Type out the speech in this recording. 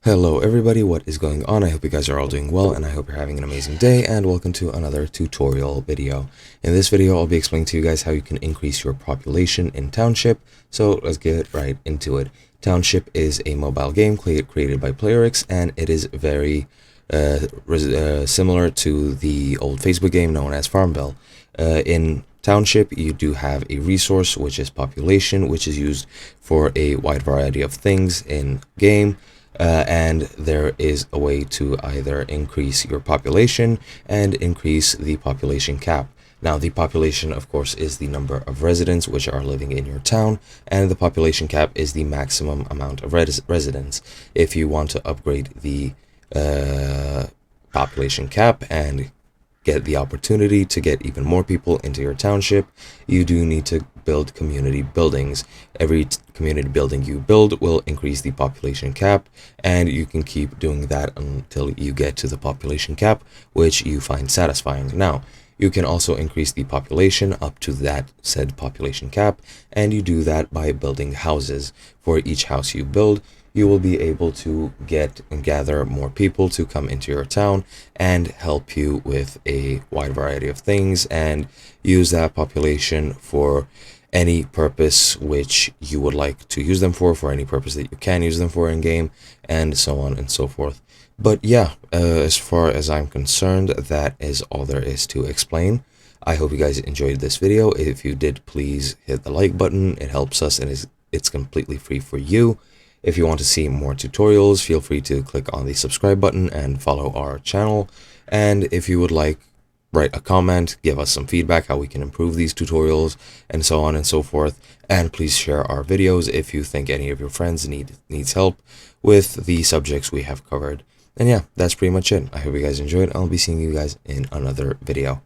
Hello everybody, what is going on? I hope you guys are all doing well and I hope you're having an amazing day, and welcome to another tutorial video. In this video I'll be explaining to you guys how you can increase your population in Township, so let's get right into it. Township is a mobile game created by Playrix, and it is very similar to the old Facebook game known as Farmville. In Township, you do have a resource which is population, which is used for a wide variety of things in game. And there is a way to either increase your population and increase the population cap. Now, the population, of course, is the number of residents which are living in your town, and the population cap is the maximum amount of residents. If you want to upgrade the population cap and get the opportunity to get even more people into your township, you do need to build community buildings. Every community building you build will increase the population cap, and you can keep doing that until you get to the population cap which you find satisfying. Now, you can also increase the population up to that said population cap, and you do that by building houses. For each house you build, you will be able to get and gather more people to come into your town and help you with a wide variety of things, and use that population for any purpose which you would like to use them for any purpose that you can use them for in game, and so on and so forth. But yeah, as far as I'm concerned, that is all there is to explain. I hope you guys enjoyed this video. If you did, please hit the like button. It helps us, and it's completely free for you. If you want to see more tutorials, feel free to click on the subscribe button and follow our channel. And if you would like, write a comment, give us some feedback how we can improve these tutorials, and so on and so forth. And please share our videos if you think any of your friends needs help with the subjects we have covered. And yeah, that's pretty much it. I hope you guys enjoyed. I'll be seeing you guys in another video.